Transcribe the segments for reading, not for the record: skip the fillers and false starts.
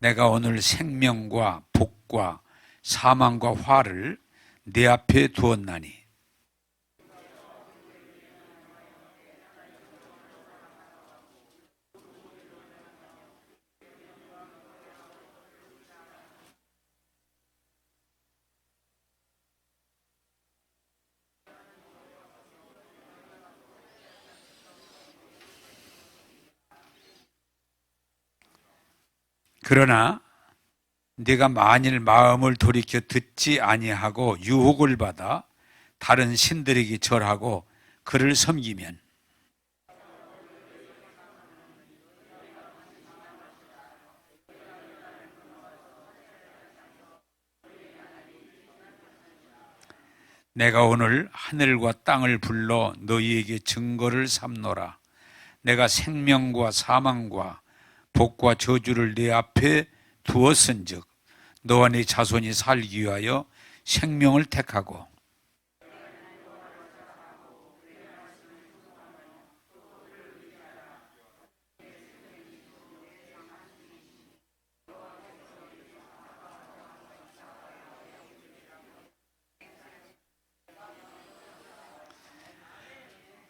내가 오늘 생명과 복과 사망과 화를 내 앞에 두었나니. 그러나 네가 만일 마음을 돌이켜 듣지 아니하고 유혹을 받아 다른 신들에게 절하고 그를 섬기면 내가 오늘 하늘과 땅을 불러 너희에게 증거를 삼노라. 내가 생명과 사망과 복과 저주를 네 앞에 두었은즉 너와 네 자손이 살기 위하여 생명을 택하고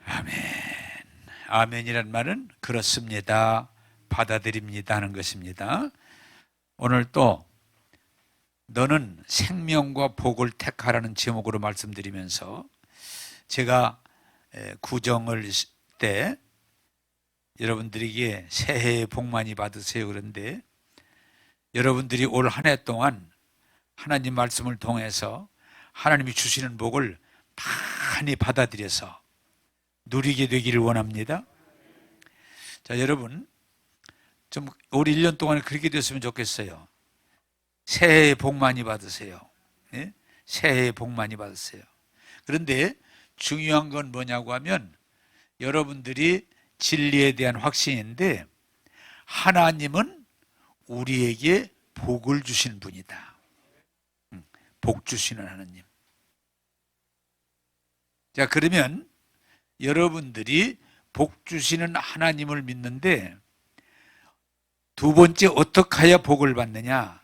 아멘. 아멘이란 말은 그렇습니다, 받아들입니다 하는 것입니다. 오늘 또 너는 생명과 복을 택하라는 제목으로 말씀드리면서 제가 구정을 때 여러분들에게 새해 복 많이 받으세요 그런데 여러분들이 올 한 해 동안 하나님 말씀을 통해서 하나님이 주시는 복을 많이 받아들여서 누리게 되기를 원합니다. 자, 여러분 좀 올 1년 동안에 그렇게 됐으면 좋겠어요. 새해 복 많이 받으세요. 예? 새해 복 많이 받으세요. 그런데 중요한 건 뭐냐고 하면 여러분들이 진리에 대한 확신인데 하나님은 우리에게 복을 주신 분이다. 복 주시는 하나님. 자, 그러면 여러분들이 복 주시는 하나님을 믿는데 두 번째 어떻게 해야 복을 받느냐?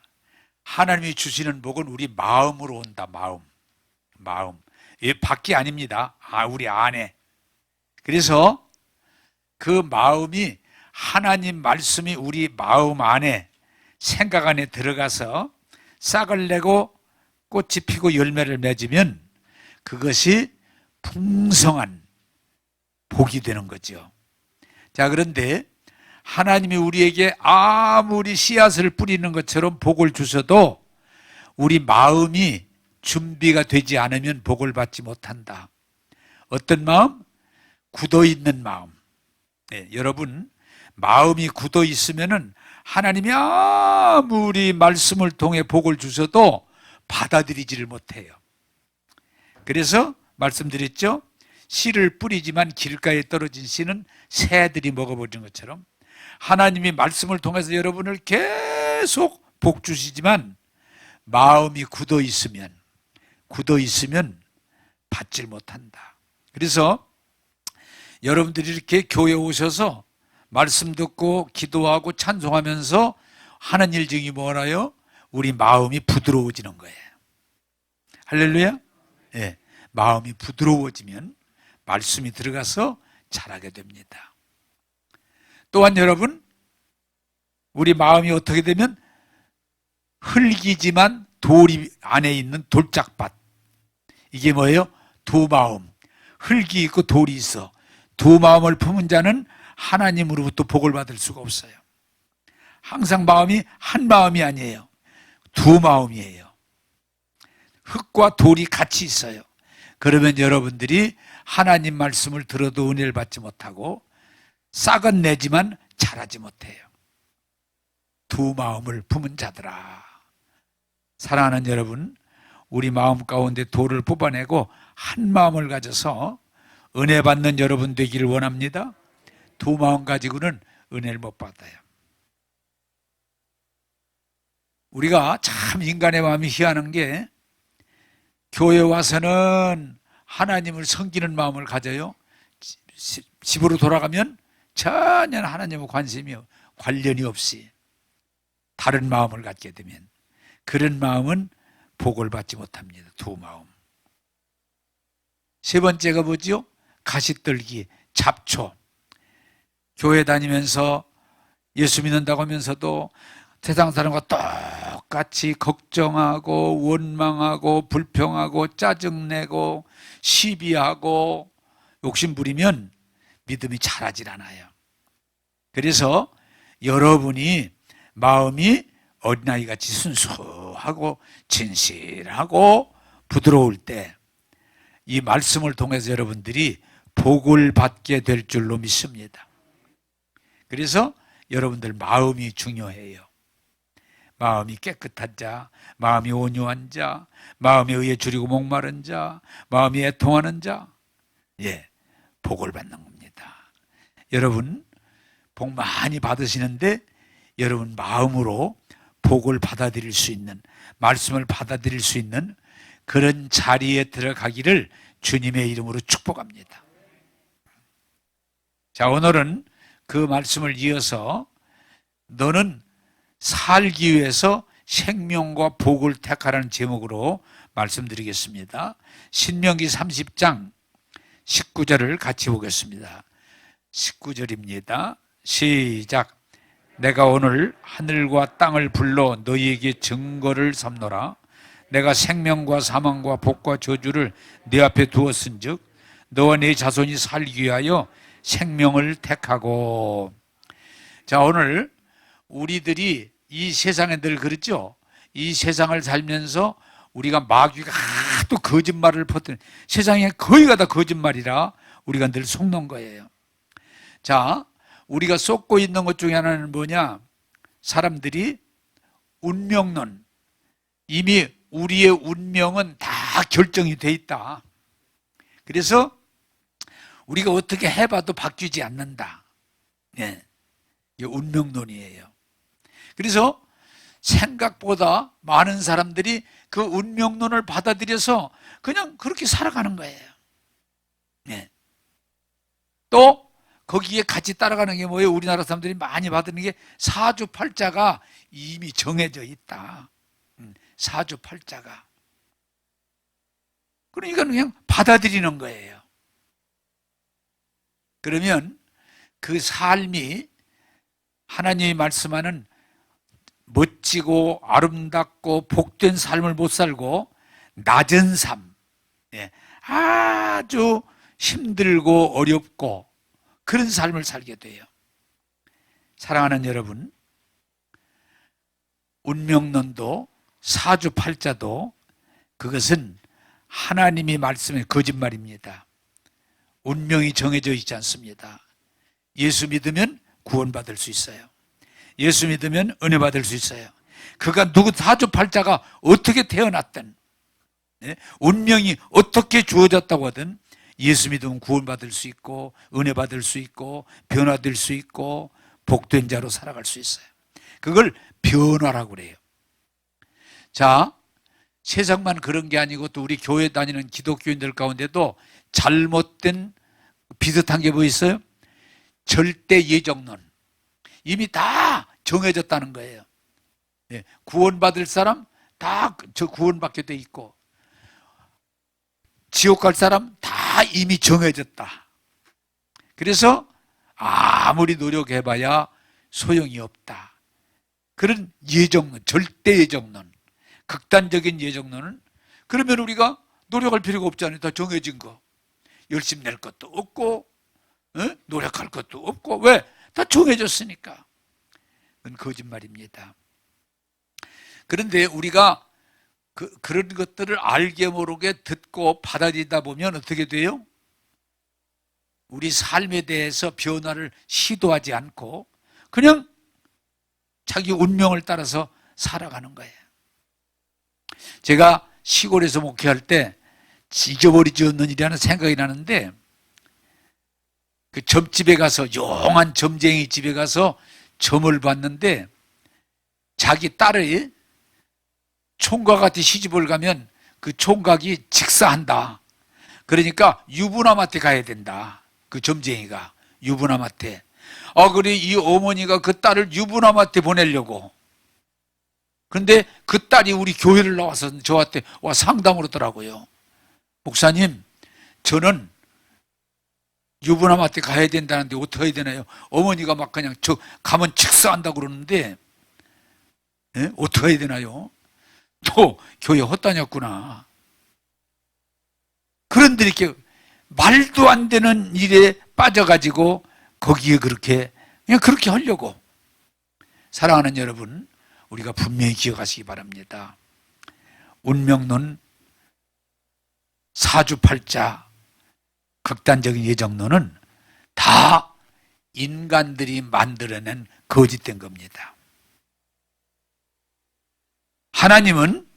하나님이 주시는 복은 우리 마음으로 온다. 마음. 이 밖이 아닙니다. 우리 안에. 그래서 그 마음이 하나님 말씀이 우리 마음 안에 생각 안에 들어가서 싹을 내고 꽃이 피고 열매를 맺으면 그것이 풍성한 복이 되는 거죠. 자, 그런데 하나님이 우리에게 아무리 씨앗을 뿌리는 것처럼 복을 주셔도 우리 마음이 준비가 되지 않으면 복을 받지 못한다. 어떤 마음? 굳어있는 마음. 네, 여러분 마음이 굳어 있으면은 하나님이 아무리 말씀을 통해 복을 주셔도 받아들이지를 못해요. 그래서 말씀드렸죠? 씨를 뿌리지만 길가에 떨어진 씨는 새들이 먹어버리는 것처럼 하나님이 말씀을 통해서 여러분을 계속 복 주시지만 마음이 굳어 있으면 받질 못한다. 그래서 여러분들이 이렇게 교회 오셔서 말씀 듣고 기도하고 찬송하면서 하는 일 중이 뭐라요? 우리 마음이 부드러워지는 거예요. 할렐루야? 네, 마음이 부드러워지면 말씀이 들어가서 자라게 됩니다. 또한 여러분, 우리 마음이 어떻게 되면 흙이지만 돌이 안에 있는 돌짝밭. 이게 뭐예요? 두 마음. 흙이 있고 돌이 있어. 두 마음을 품은 자는 하나님으로부터 복을 받을 수가 없어요. 항상 마음이 한 마음이 아니에요. 두 마음이에요. 흙과 돌이 같이 있어요. 그러면 여러분들이 하나님 말씀을 들어도 은혜를 받지 못하고 싹은 내지만 자라지 못해요. 두 마음을 품은 자들아. 사랑하는 여러분, 우리 마음 가운데 돌을 뽑아내고 한 마음을 가져서 은혜 받는 여러분 되기를 원합니다. 두 마음 가지고는 은혜를 못 받아요. 우리가 참 인간의 마음이 희한한 게 교회 와서는 하나님을 섬기는 마음을 가져요. 집으로 돌아가면 전혀 하나님과 관련이 없이 다른 마음을 갖게 되면 그런 마음은 복을 받지 못합니다. 두 마음. 세 번째가 뭐죠? 가시떨기, 잡초. 교회 다니면서 예수 믿는다고 하면서도 세상 사람과 똑같이 걱정하고 원망하고 불평하고 짜증내고 시비하고 욕심부리면 믿음이 자라질 않아요. 그래서 여러분이 마음이 어린아이같이 순수하고 진실하고 부드러울 때 이 말씀을 통해서 여러분들이 복을 받게 될 줄로 믿습니다. 그래서 여러분들 마음이 중요해요. 마음이 깨끗한 자, 마음이 온유한 자, 마음에 의해 줄이고 목마른 자, 마음이 애통하는 자, 복을 받는 겁니다. 여러분 복 많이 받으시는데 여러분 마음으로 복을 받아들일 수 있는, 말씀을 받아들일 수 있는 그런 자리에 들어가기를 주님의 이름으로 축복합니다. 자, 오늘은 그 말씀을 이어서 너는 살기 위해서 생명과 복을 택하라는 제목으로 말씀드리겠습니다. 신명기 30장 19절을 같이 보겠습니다. 19절입니다. 시작. 내가 오늘 하늘과 땅을 불러 너희에게 증거를 삼노라. 내가 생명과 사망과 복과 저주를 네 앞에 두었은즉 너와 네 자손이 살기 위하여 생명을 택하고. 자, 오늘 우리들이 이 세상에 늘 그렇죠. 이 세상을 살면서 우리가 마귀가 하도 거짓말을 퍼뜨리는, 세상에 거의가 다 거짓말이라 우리가 늘 속는 거예요. 자, 우리가 쏟고 있는 것 중에 하나는 뭐냐? 사람들이 운명론, 이미 우리의 운명은 다 결정이 돼 있다. 그래서 우리가 어떻게 해봐도 바뀌지 않는다. 이게 운명론이에요. 그래서 생각보다 많은 사람들이 그 운명론을 받아들여서 그냥 그렇게 살아가는 거예요. 또 거기에 같이 따라가는 게 뭐예요? 우리나라 사람들이 많이 받는 게 사주팔자가 이미 정해져 있다. 사주팔자가. 그러니까 그냥 받아들이는 거예요. 그러면 그 삶이 하나님이 말씀하는 멋지고 아름답고 복된 삶을 못 살고 낮은 삶, 아주 힘들고 어렵고 그런 삶을 살게 돼요. 사랑하는 여러분, 운명론도 사주팔자도 그것은 하나님이 말씀의 거짓말입니다. 운명이 정해져 있지 않습니다. 예수 믿으면 구원받을 수 있어요. 예수 믿으면 은혜 받을 수 있어요. 그가 누구 사주팔자가 어떻게 태어났든, 운명이 어떻게 주어졌다고 하든 예수 믿으면 구원받을 수 있고 은혜 받을 수 있고 변화될 수 있고 복된 자로 살아갈 수 있어요. 그걸 변화라고 그래요. 자, 세상만 그런 게 아니고 또 우리 교회 다니는 기독교인들 가운데도 잘못된 비슷한 게 뭐 있어요? 절대 예정론. 이미 다 정해졌다는 거예요. 구원받을 사람 다 저 구원받게 돼 있고 지옥 갈 사람 다 이미 정해졌다. 그래서 아무리 노력해봐야 소용이 없다. 그런 예정론, 절대 예정론, 극단적인 예정론은 그러면 우리가 노력할 필요가 없잖아요. 다 정해진 거. 열심히 낼 것도 없고 노력할 것도 없고 왜? 다 정해졌으니까. 그건 거짓말입니다. 그런데 우리가 그런 것들을 알게 모르게 듣고 받아들이다 보면 어떻게 돼요? 우리 삶에 대해서 변화를 시도하지 않고 그냥 자기 운명을 따라서 살아가는 거예요. 제가 시골에서 목회할 때 잊어버리지 않는 일이라는 생각이 나는데 그 점집에 가서 용한 점쟁이 집에 가서 점을 봤는데 자기 딸이 총각한테 시집을 가면 그 총각이 직사한다. 그러니까 유부남한테 가야 된다. 그 점쟁이가 유부남한테. 그래 이 어머니가 그 딸을 유부남한테 보내려고 그런데 그 딸이 우리 교회를 나와서 저한테 와 상담을 하더라고요. 목사님, 저는 유부남한테 가야 된다는데 어떻게 해야 되나요? 어머니가 막 그냥 저 가면 직사한다고 그러는데 어떻게 해야 되나요? 또 교회 헛다녔구나. 그런데 이렇게 말도 안 되는 일에 빠져가지고 거기에 그렇게 그냥 그렇게 하려고. 사랑하는 여러분, 우리가 분명히 기억하시기 바랍니다. 운명론, 사주팔자, 극단적인 예정론은 다 인간들이 만들어낸 거짓된 겁니다. 하나님은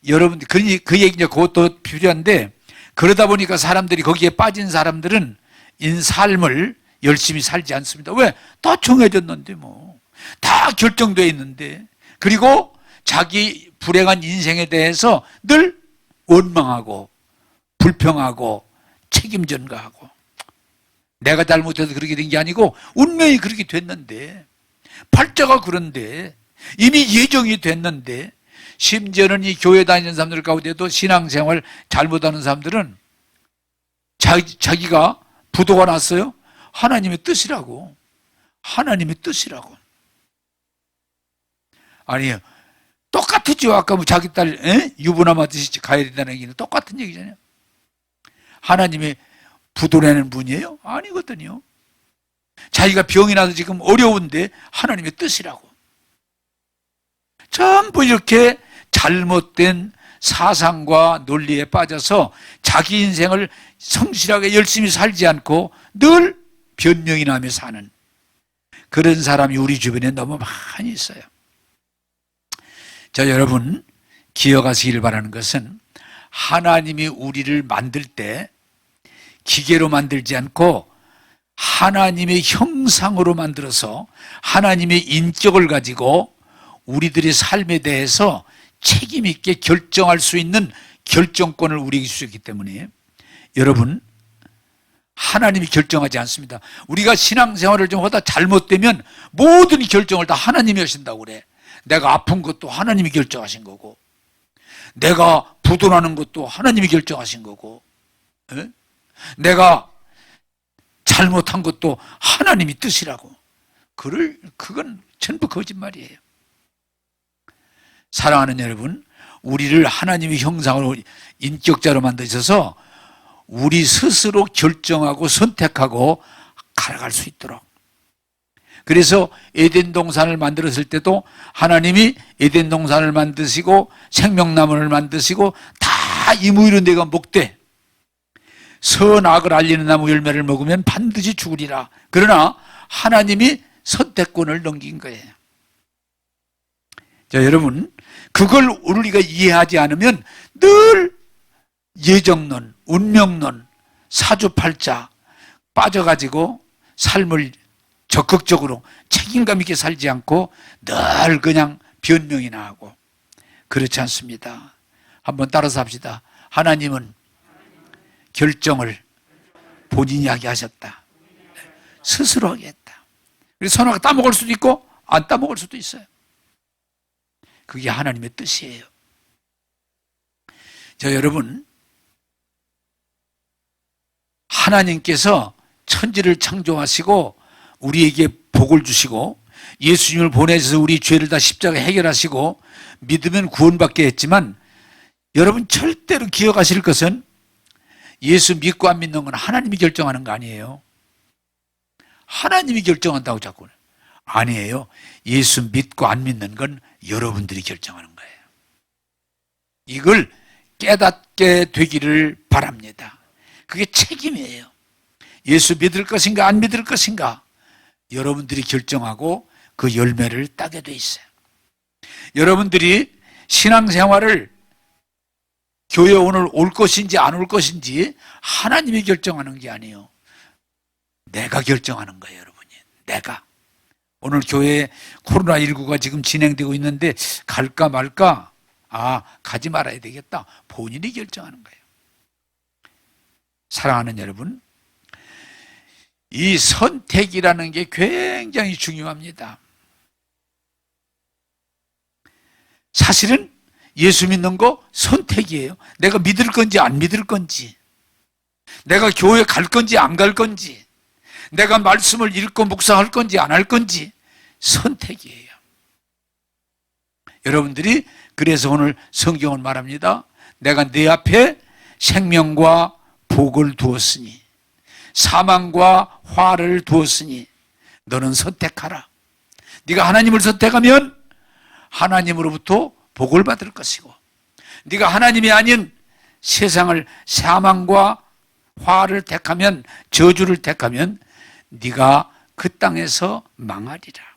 여러분들, 그 얘기 이제 그것도 필요한데, 그러다 보니까 사람들이 거기에 빠진 사람들은 삶을 열심히 살지 않습니다. 왜? 다 정해졌는데 뭐. 다 결정되어 있는데. 그리고 자기 불행한 인생에 대해서 늘 원망하고 불평하고 책임 전가하고, 내가 잘못해서 그렇게 된 게 아니고 운명이 그렇게 됐는데, 팔자가 그런데, 이미 예정이 됐는데, 심지어는 이 교회 다니는 사람들 가운데도 신앙생활 잘못하는 사람들은 자기가 부도가 났어요? 하나님의 뜻이라고. 하나님의 뜻이라고. 아니요. 똑같았죠. 아까 뭐 자기 딸 유부남하듯이 가야 된다는 얘기는 똑같은 얘기잖아요. 하나님의 부도내는 분이에요? 아니거든요. 자기가 병이 나서 지금 어려운데 하나님의 뜻이라고. 전부 이렇게 잘못된 사상과 논리에 빠져서 자기 인생을 성실하게 열심히 살지 않고 늘 변명이나 하며 사는 그런 사람이 우리 주변에 너무 많이 있어요. 자, 여러분 기억하시길 바라는 것은 하나님이 우리를 만들 때 기계로 만들지 않고 하나님의 형상으로 만들어서 하나님의 인격을 가지고 우리들의 삶에 대해서 책임 있게 결정할 수 있는 결정권을 우리에게 주셨기 때문에, 여러분 하나님이 결정하지 않습니다. 우리가 신앙생활을 좀 하다 잘못되면 모든 결정을 다 하나님이 하신다고 그래. 내가 아픈 것도 하나님이 결정하신 거고, 내가 부도나는 것도 하나님이 결정하신 거고, 내가 잘못한 것도 하나님이 뜻이라고. 그건 전부 거짓말이에요. 사랑하는 여러분, 우리를 하나님의 형상으로 인격자로 만드셔서 우리 스스로 결정하고 선택하고 살아갈 수 있도록. 그래서 에덴 동산을 만들었을 때도 하나님이 에덴 동산을 만드시고 생명나무를 만드시고 다 이무이로 내가 먹되 선악을 알리는 나무 열매를 먹으면 반드시 죽으리라. 그러나 하나님이 선택권을 넘긴 거예요. 자, 여러분, 그걸 우리가 이해하지 않으면 늘 예정론, 운명론, 사주팔자 빠져가지고 삶을 적극적으로 책임감 있게 살지 않고 늘 그냥 변명이나 하고, 그렇지 않습니다. 한번 따라서 합시다. 하나님은 결정을 본인이 하게 하셨다. 스스로 하게 했다. 그래서 선악을 따먹을 수도 있고 안 따먹을 수도 있어요. 그게 하나님의 뜻이에요. 자, 여러분, 하나님께서 천지를 창조하시고 우리에게 복을 주시고 예수님을 보내셔서 우리 죄를 다 십자가에 해결하시고 믿으면 구원받게 했지만, 여러분 절대로 기억하실 것은 예수 믿고 안 믿는 건 하나님이 결정하는 거 아니에요. 하나님이 결정한다고 자꾸. 아니에요. 예수 믿고 안 믿는 건 여러분들이 결정하는 거예요. 이걸 깨닫게 되기를 바랍니다. 그게 책임이에요. 예수 믿을 것인가 안 믿을 것인가 여러분들이 결정하고 그 열매를 따게 돼 있어요. 여러분들이 신앙생활을 교회 오늘 올 것인지 안 올 것인지 하나님이 결정하는 게 아니에요. 내가 결정하는 거예요, 여러분이. 내가. 오늘 교회에 코로나19가 지금 진행되고 있는데 갈까 말까? 가지 말아야 되겠다. 본인이 결정하는 거예요. 사랑하는 여러분, 이 선택이라는 게 굉장히 중요합니다. 사실은 예수 믿는 거 선택이에요. 내가 믿을 건지 안 믿을 건지, 내가 교회 갈 건지 안 갈 건지, 내가 말씀을 읽고 묵상할 건지 안 할 건지 선택이에요. 여러분들이 그래서 오늘 성경은 말합니다. 내가 네 앞에 생명과 복을 두었으니, 사망과 화를 두었으니 너는 선택하라. 네가 하나님을 선택하면 하나님으로부터 복을 받을 것이고, 네가 하나님이 아닌 세상을, 사망과 화를 택하면, 저주를 택하면 네가 그 땅에서 망하리라.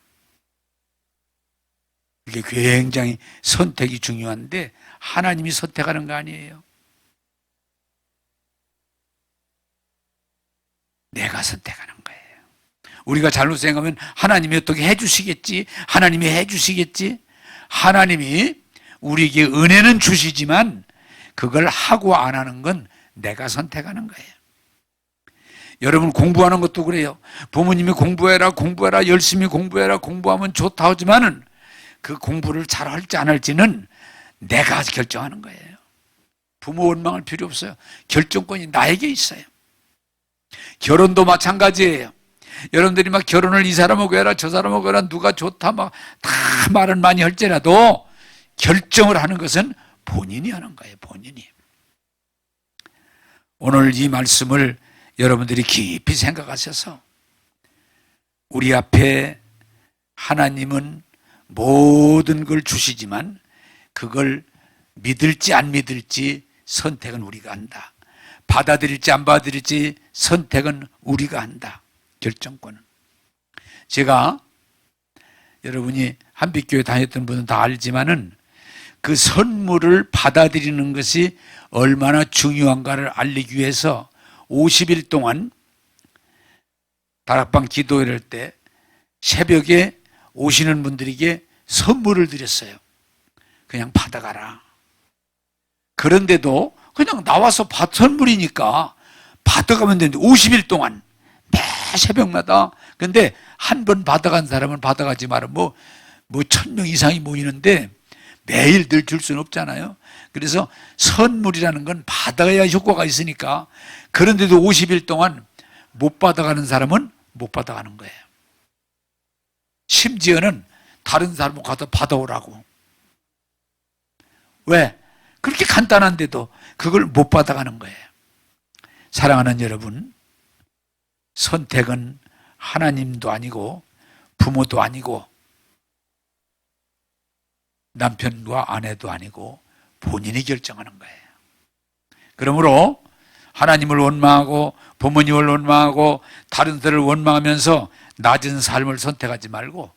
이게 굉장히 선택이 중요한데 하나님이 선택하는 거 아니에요. 내가 선택하는 거예요. 우리가 잘못 생각하면 하나님이 어떻게 해주시겠지, 하나님이 해주시겠지. 하나님이 우리에게 은혜는 주시지만 그걸 하고 안 하는 건 내가 선택하는 거예요. 여러분 공부하는 것도 그래요. 부모님이 공부해라 공부해라, 열심히 공부해라, 공부하면 좋다 하지만은 그 공부를 잘 할지 안 할지는 내가 결정하는 거예요. 부모 원망할 필요 없어요. 결정권이 나에게 있어요. 결혼도 마찬가지예요. 여러분들이 막 결혼을 이 사람하고 해라 저 사람하고 해라, 누가 좋다 막 다 말은 많이 할지라도 결정을 하는 것은 본인이 하는 거예요. 본인이. 오늘 이 말씀을 여러분들이 깊이 생각하셔서, 우리 앞에 하나님은 모든 걸 주시지만 그걸 믿을지 안 믿을지 선택은 우리가 한다. 받아들일지 안 받아들일지 선택은 우리가 한다. 결정권은. 제가, 여러분이 한빛교회 다녔던 분은 다 알지만은 그 선물을 받아들이는 것이 얼마나 중요한가를 알리기 위해서 50일 동안 다락방 기도회를 할 때 새벽에 오시는 분들에게 선물을 드렸어요. 그냥 받아가라. 그런데도 그냥 나와서 선물이니까 받아가면 되는데 50일 동안 매 새벽마다. 근데 한 번 받아간 사람은 받아가지 마라. 뭐 1000명 이상이 모이는데 매일 늘 줄 수는 없잖아요. 그래서 선물이라는 건 받아야 효과가 있으니까, 그런데도 50일 동안 못 받아가는 사람은 못 받아가는 거예요. 심지어는 다른 사람을 가서 받아오라고. 왜? 그렇게 간단한데도 그걸 못 받아가는 거예요. 사랑하는 여러분, 선택은 하나님도 아니고 부모도 아니고 남편과 아내도 아니고 본인이 결정하는 거예요. 그러므로 하나님을 원망하고 부모님을 원망하고 다른 사람을 원망하면서 낮은 삶을 선택하지 말고,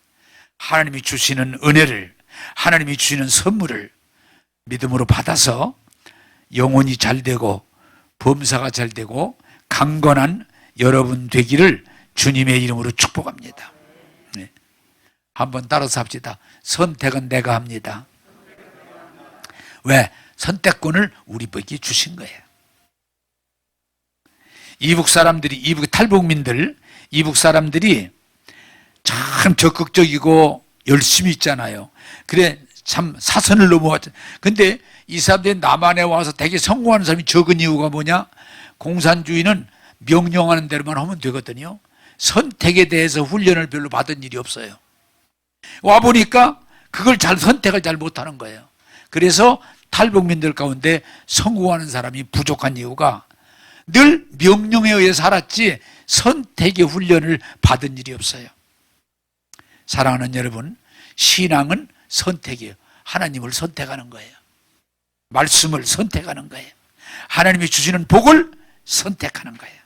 하나님이 주시는 은혜를, 하나님이 주시는 선물을 믿음으로 받아서 영혼이 잘 되고 범사가 잘 되고 강건한 여러분 되기를 주님의 이름으로 축복합니다. 네. 한번 따라서 합시다. 선택은 내가 합니다. 왜? 선택권을 우리에게 주신 거예요. 이북 사람들이, 이북 탈북민들, 이북 사람들이 참 적극적이고 열심히 있잖아요. 그래, 참 사선을 넘어왔죠. 근데 이 사람들이 남한에 와서 되게 성공하는 사람이 적은 이유가 뭐냐? 공산주의는 명령하는 대로만 하면 되거든요. 선택에 대해서 훈련을 별로 받은 일이 없어요. 와보니까 그걸 선택을 잘 못하는 거예요. 그래서 탈북민들 가운데 성공하는 사람이 부족한 이유가 늘 명령에 의해 살았지 선택의 훈련을 받은 일이 없어요. 사랑하는 여러분, 신앙은 선택이에요. 하나님을 선택하는 거예요. 말씀을 선택하는 거예요. 하나님이 주시는 복을 선택하는 거예요.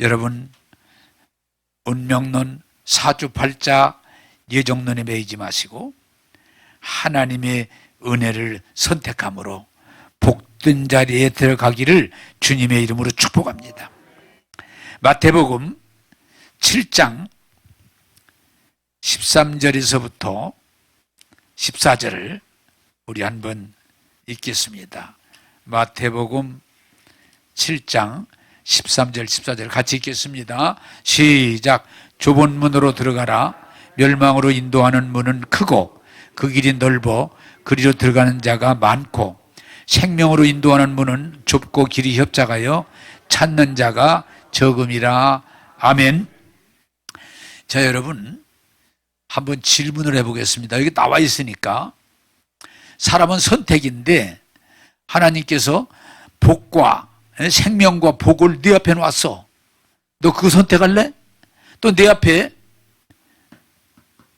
여러분, 운명론, 사주팔자, 예정론에 매이지 마시고 하나님의 은혜를 선택함으로 복된 자리에 들어가기를 주님의 이름으로 축복합니다. 마태복음 7장 13절에서부터 14절을 우리 한번 읽겠습니다. 마태복음 7장 13절 14절 같이 읽겠습니다. 시작. 좁은 문으로 들어가라. 멸망으로 인도하는 문은 크고 그 길이 넓어 그리로 들어가는 자가 많고 생명으로 인도하는 문은 좁고 길이 협착하여 찾는 자가 적음이라. 아멘. 자, 여러분 한번 질문을 해보겠습니다. 여기 나와 있으니까. 사람은 선택인데 하나님께서 복과 생명과 복을 네 앞에 놨어. 너 그거 선택할래? 또 내 앞에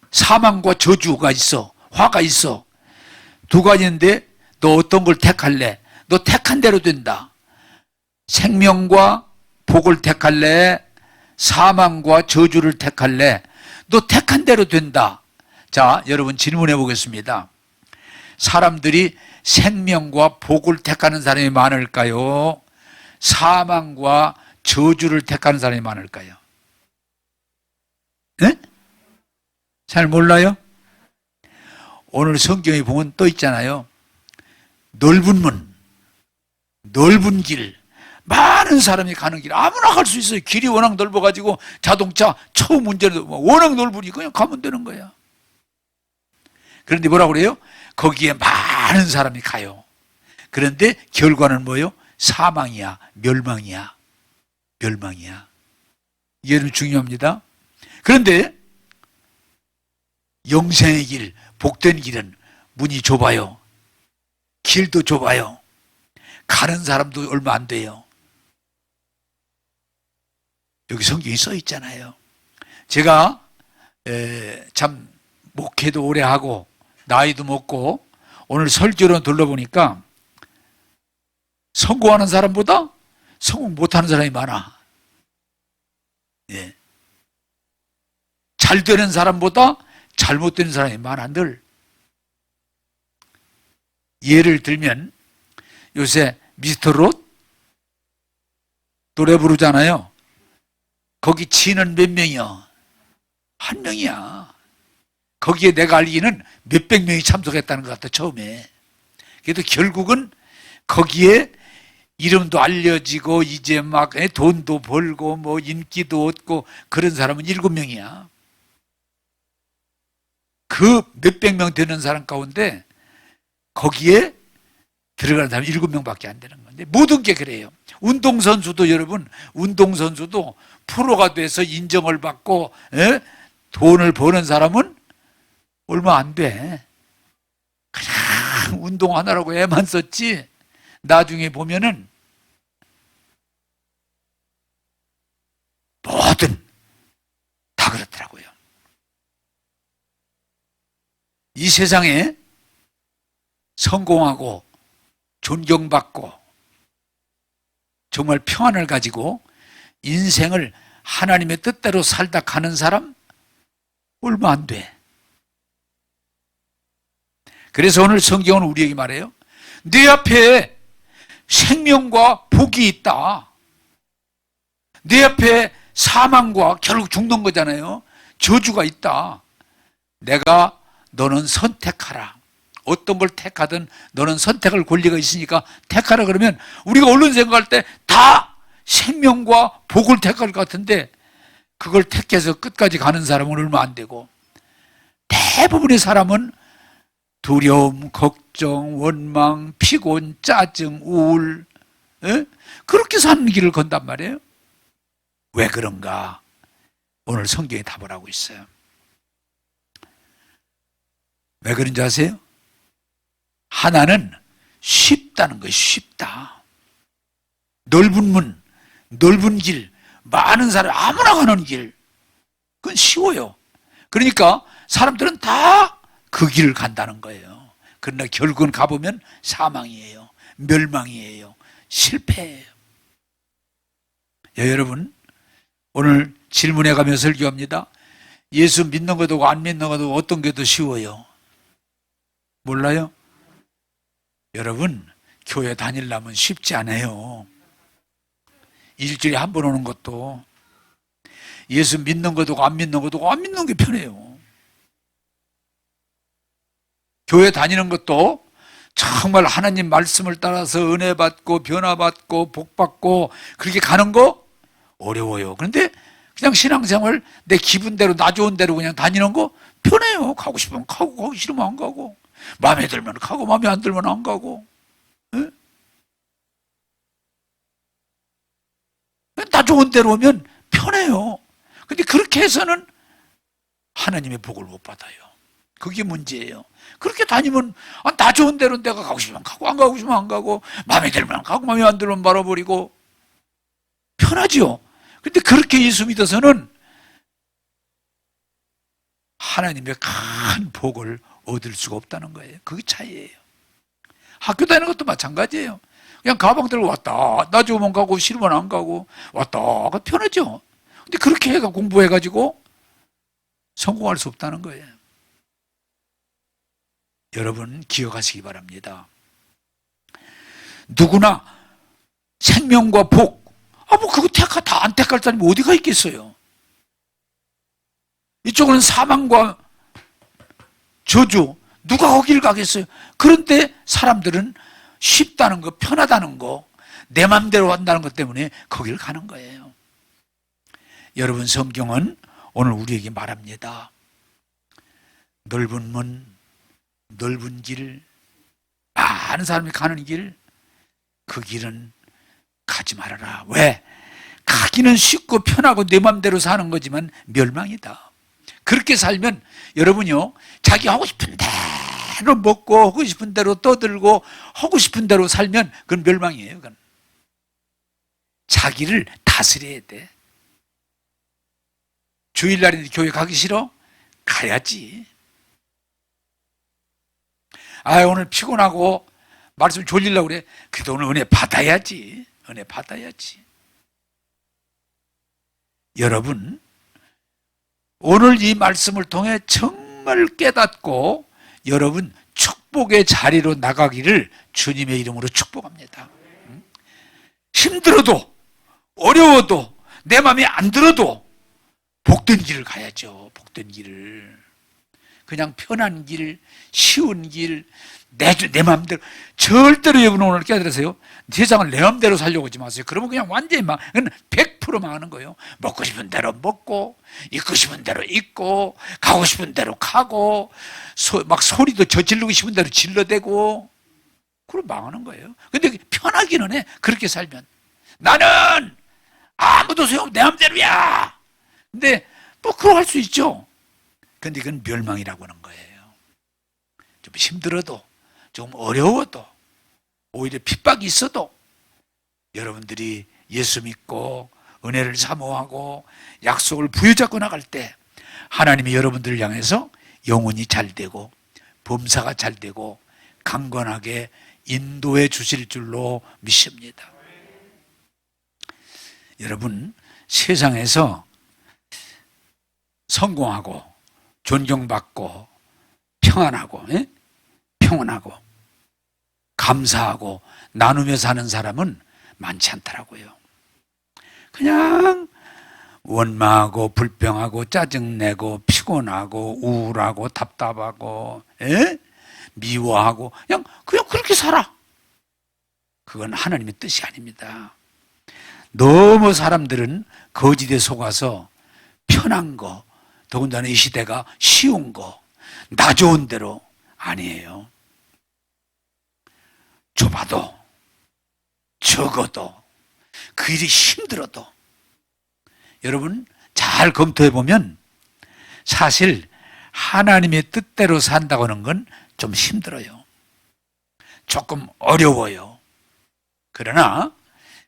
사망과 저주가 있어. 화가 있어. 두 가지인데 너 어떤 걸 택할래? 너 택한 대로 된다. 생명과 복을 택할래? 사망과 저주를 택할래? 너 택한 대로 된다. 자, 여러분 질문해 보겠습니다. 사람들이 생명과 복을 택하는 사람이 많을까요? 사망과 저주를 택하는 사람이 많을까요? 네? 잘 몰라요? 오늘 성경에 보면 또 있잖아요. 넓은 문, 넓은 길, 많은 사람이 가는 길, 아무나 갈 수 있어요. 길이 워낙 넓어가지고 자동차 처음 문제는 워낙 넓으니 그냥 가면 되는 거야. 그런데 뭐라고 그래요? 거기에 많은 사람이 가요. 그런데 결과는 뭐예요? 사망이야, 멸망이야. 멸망이야. 이게 좀 중요합니다. 그런데 영생의 길, 복된 길은 문이 좁아요. 길도 좁아요. 가는 사람도 얼마 안 돼요. 여기 성경이 써 있잖아요. 제가 참 목회도 오래 하고 나이도 먹고 오늘 설교로 둘러보니까 성공하는 사람보다 성공 못하는 사람이 많아. 예. 잘 되는 사람보다 잘못되는 사람이 많아. 늘. 예를 들면 요새 미스터 롯 노래 부르잖아요. 거기 지는 몇 명이야? 한 명이야. 거기에 내가 알기는 몇백 명이 참석했다는 것 같아, 처음에. 그래도 결국은 거기에 이름도 알려지고 이제 막 돈도 벌고 뭐 인기도 얻고 그런 사람은 7명이야. 그 몇백 명 되는 사람 가운데 거기에 들어가는 사람이 7명밖에 안 되는 건데 모든 게 그래요. 운동선수도 여러분, 운동선수도 프로가 돼서 인정을 받고 돈을 버는 사람은 얼마 안 돼. 그냥 운동하느라고 애만 썼지 나중에 보면은 뭐든 다 그렇더라고요. 이 세상에 성공하고 존경받고 정말 평안을 가지고 인생을 하나님의 뜻대로 살다 가는 사람 얼마 안 돼. 그래서 오늘 성경은 우리에게 말해요. 내 앞에 생명과 복이 있다. 내 앞에 사망과 결국 죽는 거잖아요. 저주가 있다. 내가 너는 선택하라. 어떤 걸 택하든 너는 선택할 권리가 있으니까 택하라 그러면 우리가 얼른 생각할 때 다 생명과 복을 택할 것 같은데 그걸 택해서 끝까지 가는 사람은 얼마 안 되고 대부분의 사람은 두려움, 걱정, 원망, 피곤, 짜증, 우울 그렇게 사는 길을 건단 말이에요. 왜 그런가? 오늘 성경에 답을 하고 있어요. 왜 그런지 아세요? 하나는 쉽다는 거예요. 쉽다. 넓은 문, 넓은 길, 많은 사람 아무나 가는 길 그건 쉬워요. 그러니까 사람들은 다 그 길을 간다는 거예요. 그러나 결국은 가보면 사망이에요. 멸망이에요. 실패예요. 여러분 오늘 질문해 가며 설교합니다. 예수 믿는 것도 안 믿는 것도 어떤 게 더 쉬워요? 몰라요? 여러분 교회 다니려면 쉽지 않아요. 일주일에 한 번 오는 것도 예수 믿는 것도 안 믿는 것도 안 믿는 게 편해요. 교회 다니는 것도 정말 하나님 말씀을 따라서 은혜 받고 변화 받고 복 받고 그렇게 가는 거 어려워요. 그런데 그냥 신앙생활 내 기분대로 나 좋은 대로 그냥 다니는 거 편해요. 가고 싶으면 가고, 가기 싫으면 안 가고, 마음에 들면 가고, 마음에 안 들면 안 가고. 예? 다 좋은 데로 오면 편해요. 근데 그렇게 해서는 하나님의 복을 못 받아요. 그게 문제예요. 그렇게 다니면 다 좋은 데로 내가 가고 싶으면 가고, 안 가고 싶으면 안 가고, 마음에 들면 가고, 마음에 안 들면 말아버리고. 편하죠. 근데 그렇게 예수 믿어서는 하나님의 큰 복을 얻을 수가 없다는 거예요. 그게 차이예요. 학교 다니는 것도 마찬가지예요. 그냥 가방 들고 왔다. 나 좋으면 가고, 싫으면 안 가고, 왔다. 편하죠. 근데 그렇게 해가 공부해가지고 성공할 수 없다는 거예요. 여러분, 기억하시기 바랍니다. 누구나 생명과 복, 뭐 그거 다 안 택할 사람이 어디가 있겠어요? 이쪽은 사망과 저주, 누가 거길 가겠어요? 그런데 사람들은 쉽다는 거, 편하다는 거, 내 맘대로 한다는 것 때문에 거길 가는 거예요. 여러분, 성경은 오늘 우리에게 말합니다. 넓은 문, 넓은 길, 많은 사람이 가는 길, 그 길은 가지 말아라. 왜? 가기는 쉽고 편하고 내 맘대로 사는 거지만 멸망이다. 그렇게 살면 여러분요, 자기 하고 싶은 대로 먹고 하고 싶은 대로 떠들고 하고 싶은 대로 살면 그건 멸망이에요. 그건. 자기를 다스려야 돼. 주일날인데 교회 가기 싫어? 가야지. 오늘 피곤하고 말씀 졸리려고 그래. 그래도 오늘 은혜 받아야지. 은혜 받아야지. 여러분, 오늘 이 말씀을 통해 정말 깨닫고 여러분 축복의 자리로 나가기를 주님의 이름으로 축복합니다. 힘들어도 어려워도 내 마음에 안 들어도 복된 길을 가야죠. 복된 길을. 그냥 편한 길, 쉬운 길, 내 마음대로. 절대로 여러분 오늘 깨달으세요. 세상을 내 마음대로 살려고 하지 마세요. 그러면 그냥 완전히 100% 망하는 거예요. 먹고 싶은 대로 먹고, 입고 싶은 대로 입고, 가고 싶은 대로 가고, 막 소리도 저지르고 싶은 대로 질러대고, 그럼 망하는 거예요. 근데 편하기는 해. 그렇게 살면. 나는 아무도 소용 내 마음대로야. 근데 뭐 그거 할 수 있죠. 근데 그건 멸망이라고 하는 거예요. 좀 힘들어도, 좀 어려워도, 오히려 핍박이 있어도 여러분들이 예수 믿고 은혜를 사모하고 약속을 부여잡고 나갈 때 하나님이 여러분들을 향해서 영혼이 잘 되고 범사가 잘 되고 강건하게 인도해 주실 줄로 믿습니다. 여러분, 세상에서 성공하고 존경받고 평안하고 평온하고 감사하고 나누며 사는 사람은 많지 않더라고요. 그냥 원망하고 불평하고 짜증내고 피곤하고 우울하고 답답하고 미워하고 그냥 그렇게 살아. 그건 하나님의 뜻이 아닙니다. 너무 사람들은 거짓에 속아서 편한 거, 더군다나 이 시대가 쉬운 거, 나 좋은 대로 아니에요. 좁아도 적어도 그 일이 힘들어도 여러분 잘 검토해 보면 사실 하나님의 뜻대로 산다고 하는 건 좀 힘들어요. 조금 어려워요. 그러나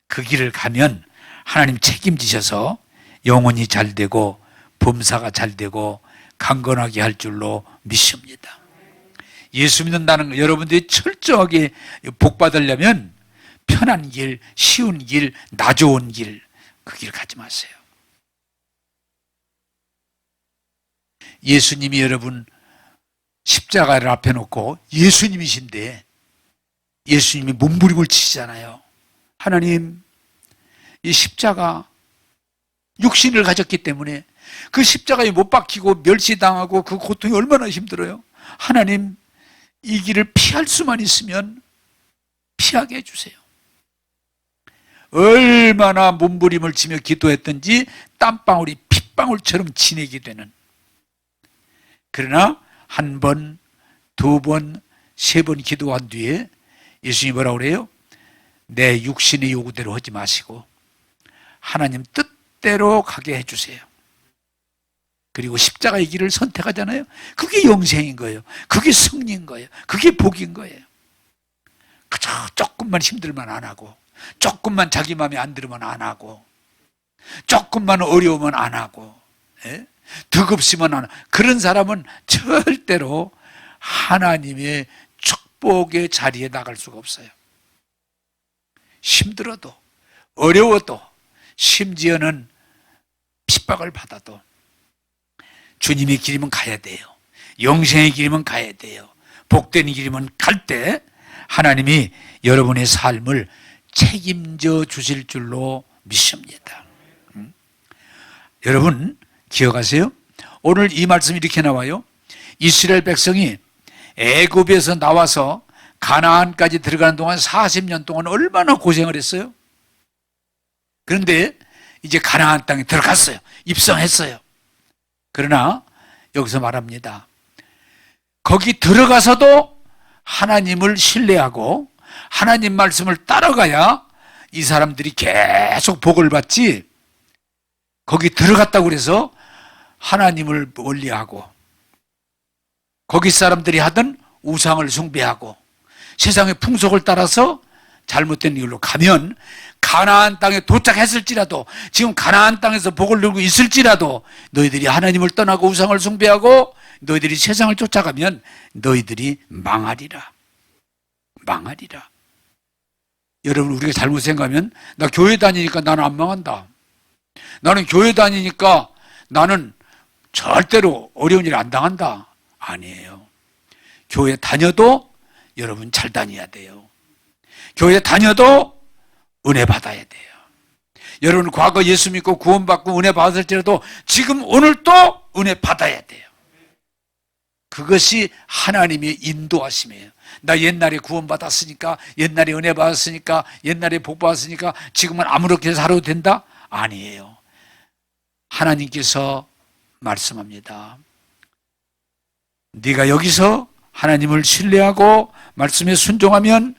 그 길을 가면 하나님 책임지셔서 영혼이 잘 되고 범사가 잘 되고 강건하게 할 줄로 믿습니다. 예수 믿는다는 거 여러분들이 철저하게 복 받으려면 편한 길, 쉬운 길, 나 좋은 길, 그 길 가지 마세요. 예수님이 여러분 십자가를 앞에 놓고 예수님이신데 예수님이 몸부림을 치시잖아요. 하나님, 이 십자가 육신을 가졌기 때문에 그 십자가에 못 박히고 멸시당하고 그 고통이 얼마나 힘들어요. 하나님, 이 길을 피할 수만 있으면 피하게 해주세요. 얼마나 몸부림을 치며 기도했던지 땀방울이 핏방울처럼 진액이 되는 그러나 한 번, 두 번, 세 번 기도한 뒤에 예수님이 뭐라고 그래요? 내 육신의 요구대로 하지 마시고 하나님 뜻대로 가게 해주세요. 그리고 십자가의 길을 선택하잖아요. 그게 영생인 거예요. 그게 승리인 거예요. 그게 복인 거예요. 그저 조금만 힘들면 안 하고, 조금만 자기 마음에 안 들으면 안 하고, 조금만 어려우면 안 하고, 예? 득없으면 안 하고, 그런 사람은 절대로 하나님의 축복의 자리에 나갈 수가 없어요. 힘들어도, 어려워도, 심지어는 핍박을 받아도 주님의 길이면 가야 돼요. 영생의 길이면 가야 돼요. 복된 길이면 갈 때 하나님이 여러분의 삶을 책임져 주실 줄로 믿습니다. 여러분 기억하세요? 오늘 이 말씀이 이렇게 나와요. 이스라엘 백성이 애굽에서 나와서 가나안까지 들어가는 동안 40년 동안 얼마나 고생을 했어요? 그런데 이제 가나안 땅에 들어갔어요. 입성했어요. 그러나 여기서 말합니다. 거기 들어가서도 하나님을 신뢰하고 하나님 말씀을 따라가야 이 사람들이 계속 복을 받지, 거기 들어갔다고 그래서 하나님을 멀리하고 거기 사람들이 하던 우상을 숭배하고 세상의 풍속을 따라서 잘못된 길로 가면 가나안 땅에 도착했을지라도, 지금 가나안 땅에서 복을 누리고 있을지라도 너희들이 하나님을 떠나고 우상을 숭배하고 너희들이 세상을 쫓아가면 너희들이 망하리라. 망하리라. 여러분, 우리가 잘못 생각하면 나 교회 다니니까 나는 안 망한다, 나는 교회 다니니까 나는 절대로 어려운 일 안 당한다. 아니에요. 교회 다녀도 여러분 잘 다녀야 돼요. 교회 다녀도 은혜 받아야 돼요. 여러분 과거 예수 믿고 구원받고 은혜 받을지라도 지금 오늘 또 은혜 받아야 돼요. 그것이 하나님의 인도하심이에요. 나 옛날에 구원받았으니까, 옛날에 은혜 받았으니까, 옛날에 복 받았으니까 지금은 아무렇게 살아도 된다? 아니에요. 하나님께서 말씀합니다. 네가 여기서 하나님을 신뢰하고 말씀에 순종하면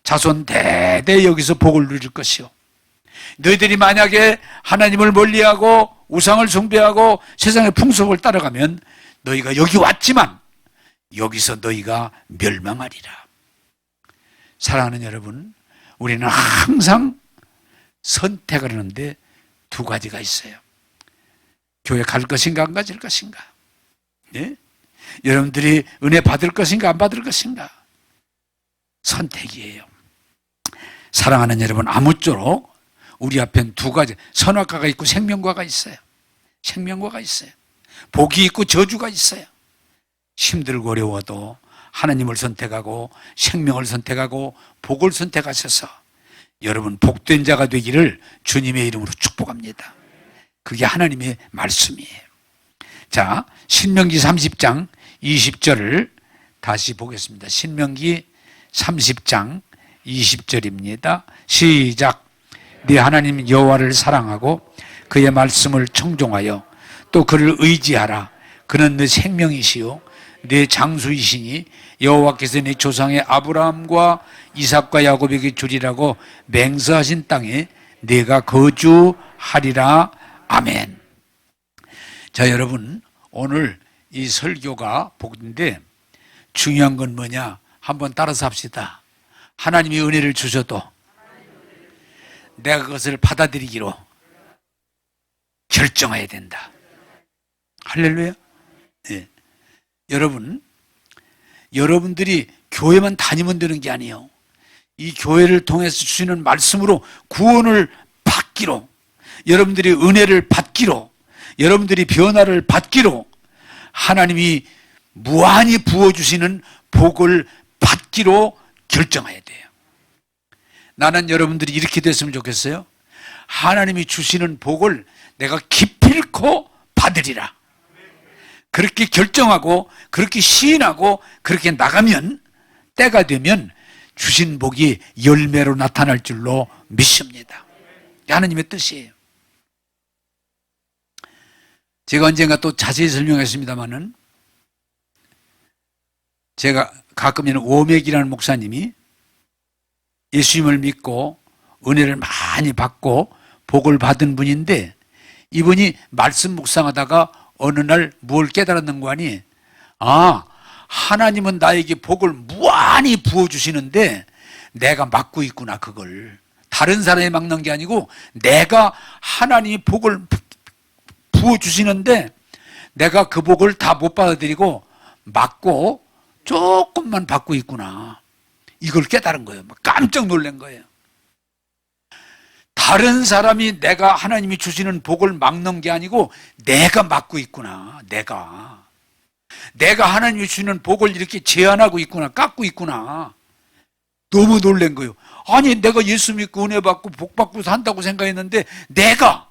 자손 대대 여기서 복을 누릴 것이요, 너희들이 만약에 하나님을 멀리하고 우상을 숭배하고 세상의 풍속을 따라가면 너희가 여기 왔지만 여기서 너희가 멸망하리라. 사랑하는 여러분, 우리는 항상 선택을 하는데 두 가지가 있어요. 교회 갈 것인가 안 가질 것인가, 네? 여러분들이 은혜 받을 것인가 안 받을 것인가, 선택이에요. 사랑하는 여러분, 아무쪼록 우리 앞엔 두 가지, 선악과가 있고 생명과가 있어요. 생명과가 있어요. 복이 있고 저주가 있어요. 힘들고 어려워도 하나님을 선택하고 생명을 선택하고 복을 선택하셔서 여러분 복된 자가 되기를 주님의 이름으로 축복합니다. 그게 하나님의 말씀이에요. 자, 신명기 30장 20절을 다시 보겠습니다. 신명기 30장 20절입니다. 시작. 네 하나님 여호와를 사랑하고 그의 말씀을 청종하여 또 그를 의지하라. 그는 네 생명이시요 네 장수이시니 여호와께서 네 조상의 아브라함과 이삭과 야곱에게 주리라고 맹세하신 땅에 네가 거주하리라. 아멘. 자, 여러분, 오늘 이 설교가 복인데 중요한 건 뭐냐? 한번 따라서 합시다. 하나님이 은혜를 주셔도 내가 그것을 받아들이기로 결정해야 된다. 할렐루야. 네. 여러분들이 교회만 다니면 되는 게 아니에요. 이 교회를 통해서 주시는 말씀으로 구원을 받기로, 여러분들이 은혜를 받기로, 여러분들이 변화를 받기로, 하나님이 무한히 부어주시는 복을 받기로 결정해야 돼요. 나는 여러분들이 이렇게 됐으면 좋겠어요. 하나님이 주시는 복을 내가 기필코 받으리라. 그렇게 결정하고 그렇게 시인하고 그렇게 나가면 때가 되면 주신 복이 열매로 나타날 줄로 믿습니다. 하나님의 뜻이에요. 제가 언젠가 또 자세히 설명했습니다마는 제가 가끔 있는 오맥이라는 목사님이 예수님을 믿고 은혜를 많이 받고 복을 받은 분인데, 이분이 말씀 묵상하다가 어느 날 뭘 깨달았는 거 아니? 아, 하나님은 나에게 복을 무한히 부어주시는데 내가 막고 있구나. 그걸 다른 사람이 막는 게 아니고 내가 하나님이 복을 부어주시는데 내가 그 복을 다 못 받아들이고 막고 조금만 받고 있구나. 이걸 깨달은 거예요. 깜짝 놀란 거예요. 다른 사람이 내가 하나님이 주시는 복을 막는 게 아니고 내가 막고 있구나. 내가 하나님이 주시는 복을 이렇게 제한하고 있구나. 깎고 있구나. 너무 놀란 거예요. 아니, 내가 예수 믿고 은혜 받고 복 받고 산다고 생각했는데 내가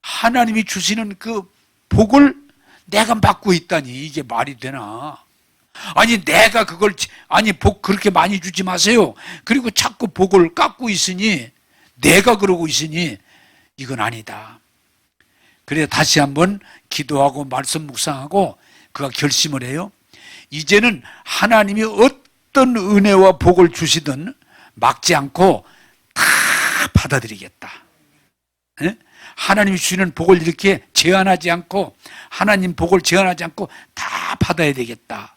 하나님이 주시는 그 복을 내가 막고 있다니, 이게 말이 되나? 아니, 내가 그걸, 아니, 복 그렇게 많이 주지 마세요. 그리고 자꾸 복을 깎고 있으니, 내가 그러고 있으니 이건 아니다. 그래 다시 한번 기도하고 말씀 묵상하고 그가 결심을 해요. 이제는 하나님이 어떤 은혜와 복을 주시든 막지 않고 다 받아들이겠다. 예? 하나님이 주시는 복을 이렇게 제한하지 않고, 하나님 복을 제한하지 않고 다 받아야 되겠다.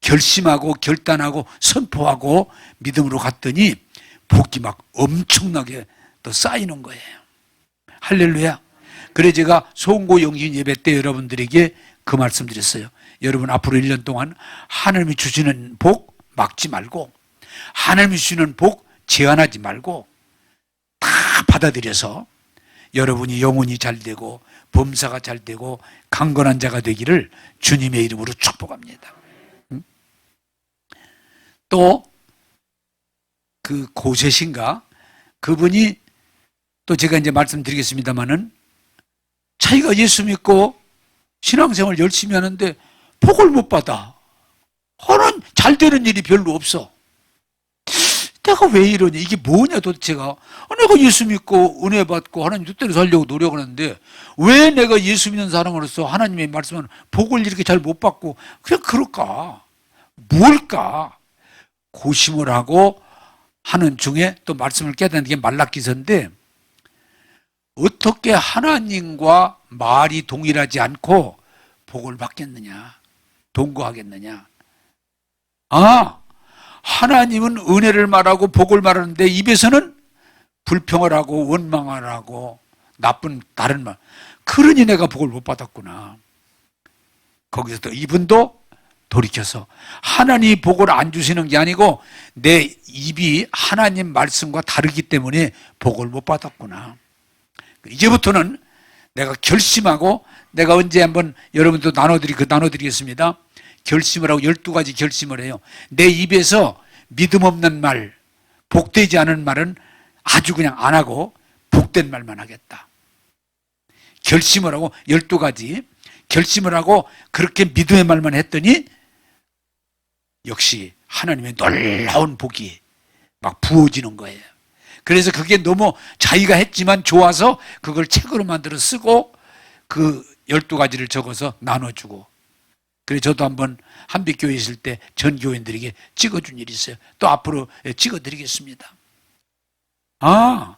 결심하고 결단하고 선포하고 믿음으로 갔더니 복이 막 엄청나게 또 쌓이는 거예요. 할렐루야. 그래 제가 송고 영신 예배 때 여러분들에게 그 말씀 드렸어요. 여러분 앞으로 1년 동안 하나님이 주시는 복 막지 말고, 하나님이 주시는 복 제한하지 말고 다 받아들여서 여러분이 영혼이 잘 되고 범사가 잘 되고 강건한 자가 되기를 주님의 이름으로 축복합니다. 또 그 고세신가, 그분이 또 제가 이제 말씀드리겠습니다마는 자기가 예수 믿고 신앙생활 열심히 하는데 복을 못 받아. 하는 잘 되는 일이 별로 없어. 내가 왜 이러냐, 이게 뭐냐 도대체가. 내가 예수 믿고 은혜 받고 하나님 뜻대로 살려고 노력을 하는데 왜 내가 예수 믿는 사람으로서 하나님의 말씀은 복을 이렇게 잘 못 받고 그냥 그럴까? 뭘까? 고심을 하고 하는 중에 또 말씀을 깨닫는 게 말라기서인데, 어떻게 하나님과 말이 동일하지 않고 복을 받겠느냐, 동거하겠느냐. 아, 하나님은 은혜를 말하고 복을 말하는데 입에서는 불평을 하고 원망을 하고 나쁜 다른 말. 그러니 내가 복을 못 받았구나. 거기서 또 이분도 돌이켜서 하나님이 복을 안 주시는 게 아니고 내 입이 하나님 말씀과 다르기 때문에 복을 못 받았구나. 이제부터는 내가 결심하고, 내가 언제 한번 여러분도 나눠드리겠습니다. 결심을 하고 12가지 결심을 해요. 내 입에서 믿음 없는 말, 복되지 않은 말은 아주 그냥 안 하고 복된 말만 하겠다. 결심을 하고 12가지 결심을 하고 그렇게 믿음의 말만 했더니 역시 하나님의 놀라운 복이 막 부어지는 거예요. 그래서 그게 너무 자기가 했지만 좋아서 그걸 책으로 만들어 쓰고 그 12가지를 적어서 나눠주고. 그래서 저도 한번 한빛교회 있을 때 전 교인들에게 찍어준 일이 있어요. 또 앞으로 찍어드리겠습니다. 아,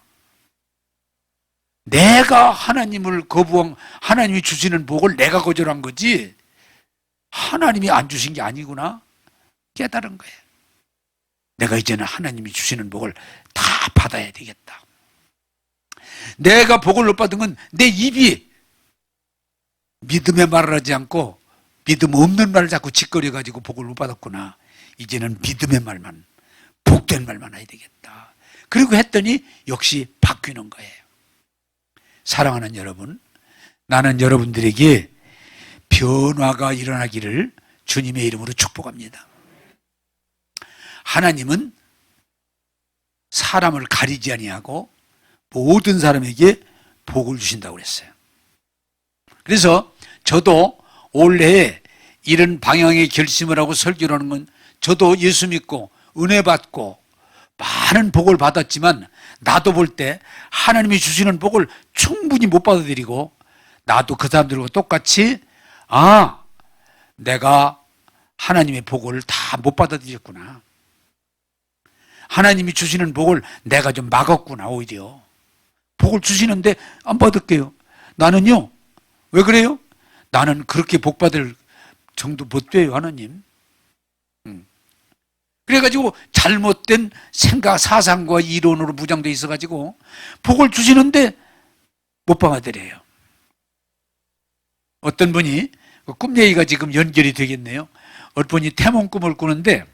내가 하나님을 거부한, 하나님이 주시는 복을 내가 거절한 거지 하나님이 안 주신 게 아니구나 깨달은 거예요. 내가 이제는 하나님이 주시는 복을 다 받아야 되겠다. 내가 복을 못 받은 건 내 입이 믿음의 말을 하지 않고 믿음 없는 말을 자꾸 짓거려가지고 복을 못 받았구나. 이제는 믿음의 말만, 복된 말만 해야 되겠다. 그리고 했더니 역시 바뀌는 거예요. 사랑하는 여러분, 나는 여러분들에게 변화가 일어나기를 주님의 이름으로 축복합니다. 하나님은 사람을 가리지 아니하고 모든 사람에게 복을 주신다고 그랬어요. 그래서 저도 올해 이런 방향의 결심을 하고 설교를 하는 건, 저도 예수 믿고 은혜 받고 많은 복을 받았지만 나도 볼 때 하나님이 주시는 복을 충분히 못 받아들이고 나도 그 사람들과 똑같이 내가 하나님의 복을 다 못 받아들였구나. 하나님이 주시는 복을 내가 좀 막았구나. 오히려 복을 주시는데 안 받을게요. 나는요, 왜 그래요? 나는 그렇게 복 받을 정도 못 돼요, 하나님. 그래가지고 잘못된 생각, 사상과 이론으로 무장돼 있어가지고 복을 주시는데 못 받아들여요. 어떤 분이, 꿈 얘기가 지금 연결이 되겠네요. 어떤 분이 태몽 꿈을 꾸는데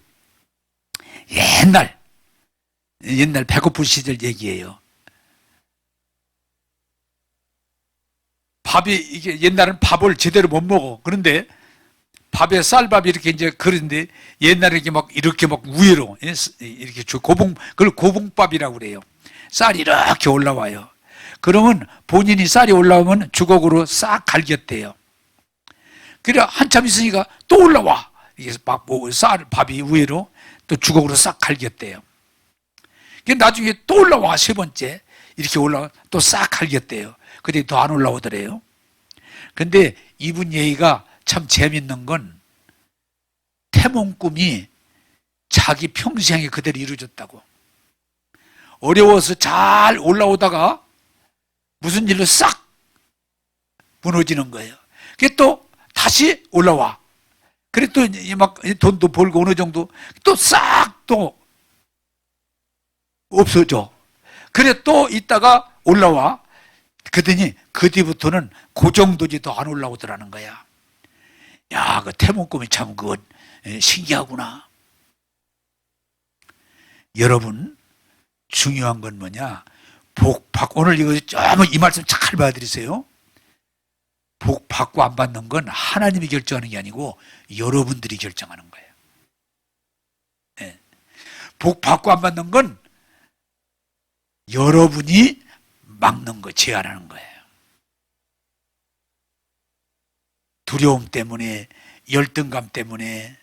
옛날 배고픈 시절 얘기예요. 이게 옛날은 밥을 제대로 못 먹어. 그런데 밥에 쌀밥이 이렇게 이제 그런데 옛날에 이렇게 막 위로 이렇게 그걸 고봉밥이라고 그래요. 쌀이 이렇게 올라와요. 그러면 본인이 쌀이 올라오면 주걱으로 싹 갈겼대요. 그래 한참 있으니까 또 올라와. 이게 밥이 위로 또 주걱으로 싹 갈겼대요. 나중에 또 올라와. 세 번째 이렇게 올라와 또 싹 갈겼대요. 근데 더 안 올라오더래요. 근데 이분 얘기가 참 재밌는 건 태몽 꿈이 자기 평생에 그대로 이루어졌다고. 어려워서 잘 올라오다가 무슨 일로 싹 무너지는 거예요. 그게 또 다시 올라와. 그래 또 막 돈도 벌고 어느 정도 또 싹 또 없어져. 그래 또 있다가 올라와. 그러더니 그 뒤부터는 그 정도지도 안 올라오더라는 거야. 야, 그 태몽 꿈이 참 그건 신기하구나. 여러분, 중요한 건 뭐냐? 복 받고, 오늘 이거 이 말씀 잘 봐드리세요. 복 받고 안 받는 건 하나님이 결정하는 게 아니고 여러분들이 결정하는 거예요. 네. 복 받고 안 받는 건 여러분이 막는 거, 제한하는 거예요. 두려움 때문에, 열등감 때문에,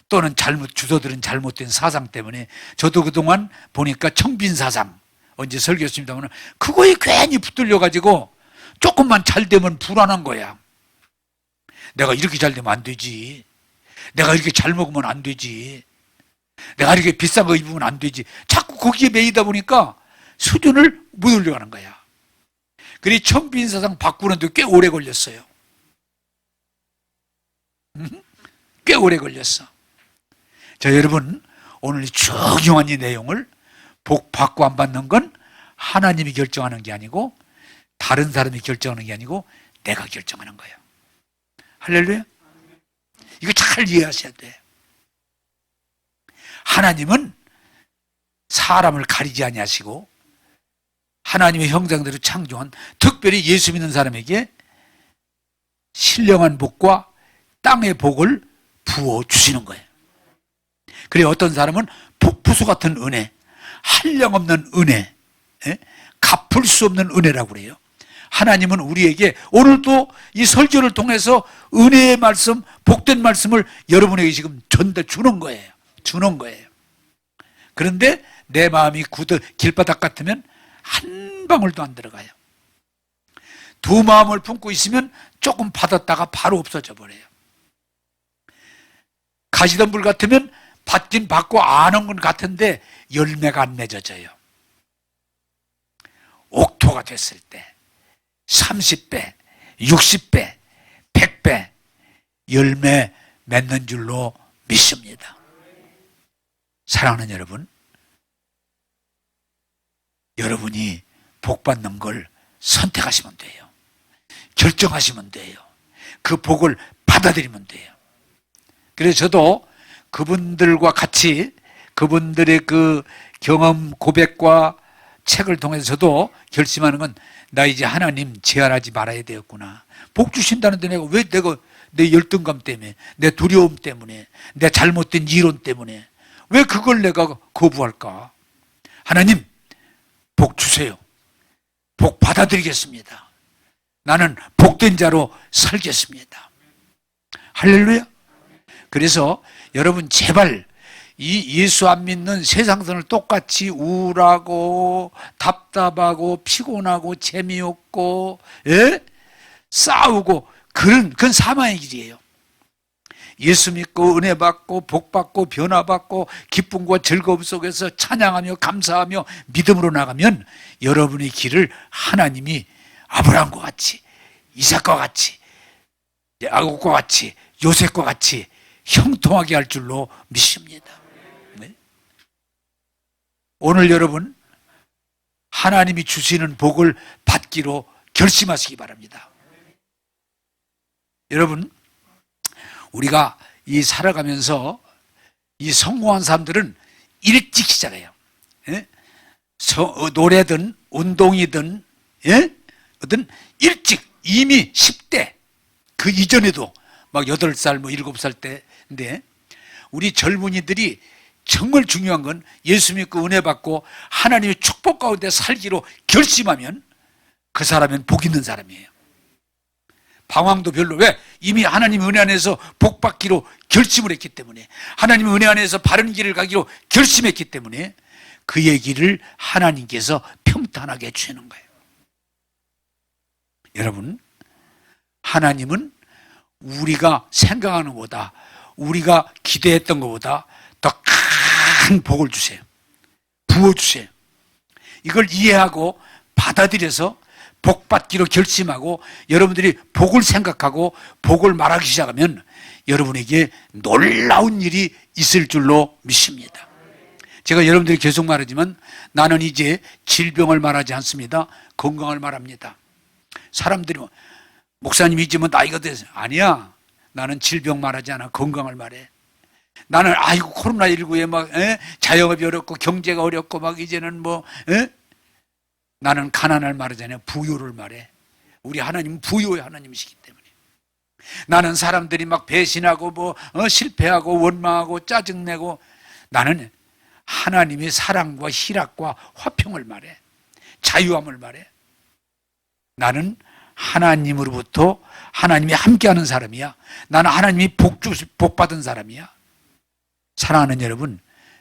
또는 주소들은 잘못된 사상 때문에. 저도 그동안 보니까 청빈사상, 언제 설교했습니다만 그거에 괜히 붙들려가지고 조금만 잘 되면 불안한 거야. 내가 이렇게 잘 되면 안 되지. 내가 이렇게 잘 먹으면 안 되지. 내가 이렇게 비싼 거 입으면 안 되지. 자꾸 거기에 매이다 보니까 수준을 못 올려가는 거야. 그래 청빈사상 바꾸는데 꽤 오래 걸렸어요. 꽤 오래 걸렸어. 자, 여러분, 오늘 중요한 이 내용을 복 받고 안 받는 건 하나님이 결정하는 게 아니고 다른 사람이 결정하는 게 아니고 내가 결정하는 거예요. 할렐루야. 이거 잘 이해하셔야 돼. 하나님은 사람을 가리지 아니하시고 하나님의 형상대로 창조한 특별히 예수 믿는 사람에게 신령한 복과 땅의 복을 부어주시는 거예요. 그래 어떤 사람은 폭포수 같은 은혜, 한량없는 은혜, 갚을 수 없는 은혜라고 그래요. 하나님은 우리에게 오늘도 이 설교를 통해서 은혜의 말씀, 복된 말씀을 여러분에게 지금 주는 거예요. 주는 거예요. 그런데 내 마음이 길바닥 같으면 한 방울도 안 들어가요. 두 마음을 품고 있으면 조금 받았다가 바로 없어져 버려요. 가시덤불 같으면 받긴 받고 아는 건 같은데 열매가 안 맺어져요. 옥토가 됐을 때 30배, 60배, 100배 열매 맺는 줄로 믿습니다. 사랑하는 여러분, 여러분이 복 받는 걸 선택하시면 돼요. 결정하시면 돼요. 그 복을 받아들이면 돼요. 그래서 저도 그분들과 같이 그분들의 그 경험 고백과 책을 통해서 저도 결심하는 건 나 이제 하나님 제한하지 말아야 되겠구나. 복 주신다는데 내가 내 열등감 때문에, 내 두려움 때문에, 내 잘못된 이론 때문에 왜 그걸 내가 거부할까? 하나님 복 주세요. 복 받아들이겠습니다. 나는 복된 자로 살겠습니다. 할렐루야. 그래서 여러분 제발 이 예수 안 믿는 세상선을 똑같이 우울하고 답답하고 피곤하고 재미없고 싸우고 그건 사망의 길이에요. 예수 믿고 은혜 받고 복 받고 변화 받고 기쁨과 즐거움 속에서 찬양하며 감사하며 믿음으로 나가면 여러분의 길을 하나님이 아브라함과 같이, 이삭과 같이, 야곱과 같이, 요셉과 같이 형통하게 할 줄로 믿습니다. 네? 오늘 여러분 하나님이 주시는 복을 받기로 결심하시기 바랍니다. 여러분, 우리가 이 살아가면서 이 성공한 사람들은 일찍 시작해요. 예? 노래든 운동이든, 예? 어떤 일찍 이미 10대 그 이전에도 막 8살 뭐 7살 때인데, 우리 젊은이들이 정말 중요한 건 예수 믿고 은혜 받고 하나님의 축복 가운데 살기로 결심하면 그 사람은 복 있는 사람이에요. 방황도 별로. 왜? 이미 하나님의 은혜 안에서 복 받기로 결심을 했기 때문에, 하나님의 은혜 안에서 바른 길을 가기로 결심했기 때문에 그의 길을 하나님께서 평탄하게 해주시는 거예요. 여러분, 하나님은 우리가 생각하는 것보다, 우리가 기대했던 것보다 더 큰 복을 주세요. 부어주세요. 이걸 이해하고 받아들여서 복 받기로 결심하고 여러분들이 복을 생각하고 복을 말하기 시작하면 여러분에게 놀라운 일이 있을 줄로 믿습니다. 제가 여러분들이 계속 말하지만 나는 이제 질병을 말하지 않습니다. 건강을 말합니다. 사람들이 목사님 이제 뭐 나이가 돼서, 아니야, 나는 질병 말하지 않아. 건강을 말해. 나는 아이고 코로나19에 막 자영업이 어렵고 경제가 어렵고 막 이제는 뭐 나는 가난을 말하잖아요. 부유를 말해. 우리 하나님은 부유의 하나님이시기 때문에. 나는 사람들이 막 배신하고 뭐 실패하고 원망하고 짜증내고, 나는 하나님의 사랑과 희락과 화평을 말해. 자유함을 말해. 나는 하나님으로부터 하나님이 함께하는 사람이야. 나는 하나님이 복 받은 사람이야. 사랑하는 여러분,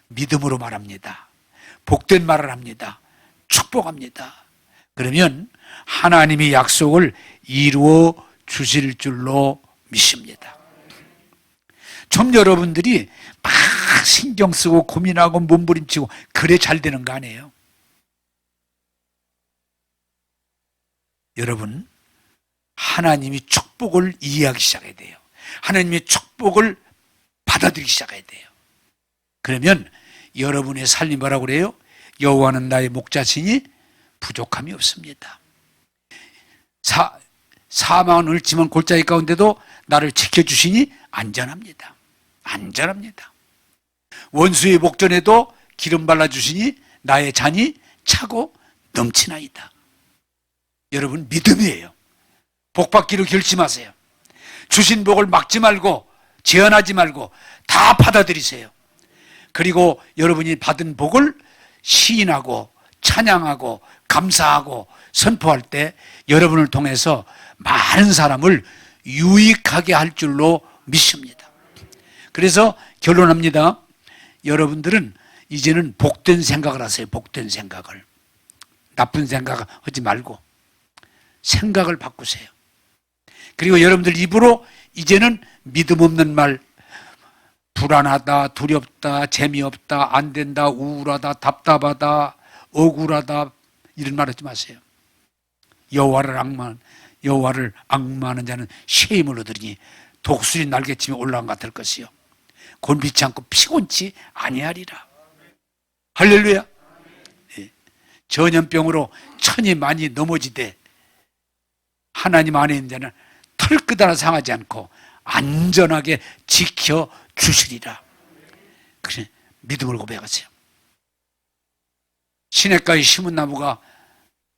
믿음으로 말합니다. 복된 말을 합니다. 축복합니다. 그러면 하나님의 약속을 이루어 주실 줄로 믿습니다. 좀 여러분들이 막 신경 쓰고 고민하고 몸부림치고 그래 잘 되는 거 아니에요? 여러분, 하나님이 축복을 이해하기 시작해야 돼요. 하나님의 축복을 받아들이기 시작해야 돼요. 그러면 여러분의 삶이 뭐라고 그래요? 여호와는 나의 목자시니 부족함이 없습니다. 사망은 읊지만 골짜기 가운데도 나를 지켜주시니 안전합니다. 안전합니다. 원수의 목전에도 기름 발라주시니 나의 잔이 차고 넘치나이다. 여러분, 믿음이에요. 복 받기로 결심하세요. 주신 복을 막지 말고 제한하지 말고 다 받아들이세요. 그리고 여러분이 받은 복을 시인하고 찬양하고 감사하고 선포할 때 여러분을 통해서 많은 사람을 유익하게 할 줄로 믿습니다. 그래서 결론합니다. 여러분들은 이제는 복된 생각을 하세요. 복된 생각을. 나쁜 생각 하지 말고 생각을 바꾸세요. 그리고 여러분들 입으로 이제는 믿음 없는 말, 불안하다, 두렵다, 재미없다, 안 된다, 우울하다, 답답하다, 억울하다, 이런 말 하지 마세요. 여호와를 악마하는 자는 쉐임을 얻으리니 독수리 날개치며 올라간 것 같을 것이요 곤비치 않고 피곤치 아니하리라. 할렐루야. 예. 전염병으로 천이 많이 넘어지되 하나님 안에 있는 자는 털끝 하나 상하지 않고 안전하게 지켜주시리라. 그래, 믿음을 고백하세요. 시냇가에 심은 나무가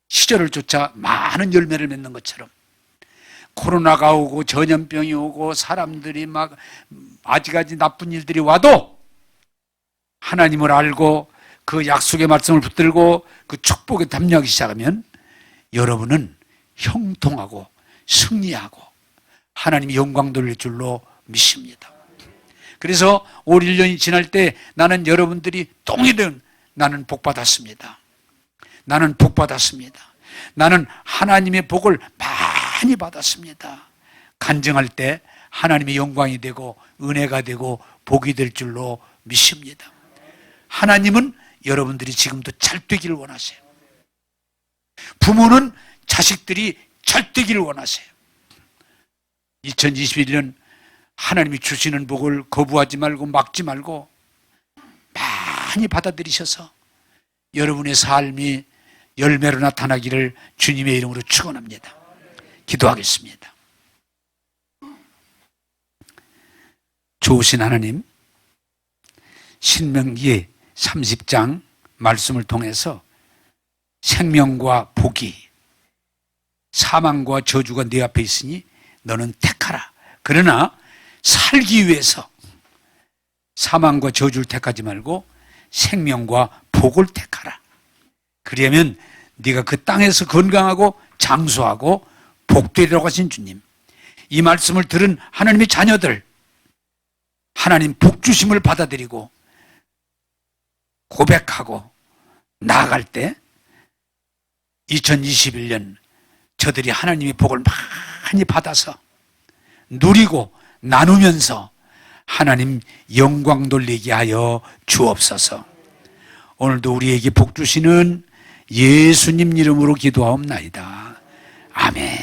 시절을 쫓아 많은 열매를 맺는 것처럼 코로나가 오고 전염병이 오고 사람들이 막 아직까지 나쁜 일들이 와도 하나님을 알고 그 약속의 말씀을 붙들고 그 축복에 담력하기 시작하면 여러분은 형통하고 승리하고 하나님이 영광 돌릴 줄로 믿습니다. 그래서 올 1년이 지날 때 나는 여러분들이 똥이든 나는 복 받았습니다. 나는 복 받았습니다. 나는 하나님의 복을 많이 받았습니다. 간증할 때 하나님의 영광이 되고 은혜가 되고 복이 될 줄로 믿습니다. 하나님은 여러분들이 지금도 잘 되기를 원하세요. 부모는 자식들이 잘 되기를 원하세요. 2021년 하나님이 주시는 복을 거부하지 말고 막지 말고 많이 받아들이셔서 여러분의 삶이 열매로 나타나기를 주님의 이름으로 축원합니다. 기도하겠습니다. 좋으신 하나님, 신명기 30장 말씀을 통해서 생명과 복이, 사망과 저주가 네 앞에 있으니 너는 택하라. 그러나 살기 위해서 사망과 저주를 택하지 말고 생명과 복을 택하라. 그러면 네가 그 땅에서 건강하고 장수하고 복되리라고 하신 주님, 이 말씀을 들은 하나님의 자녀들, 하나님 복 주심을 받아들이고 고백하고 나아갈 때 2021년 저들이 하나님의 복을 많이 받아서 누리고 나누면서 하나님 영광 돌리게 하여 주옵소서. 오늘도 우리에게 복 주시는 예수님 이름으로 기도하옵나이다. 아멘.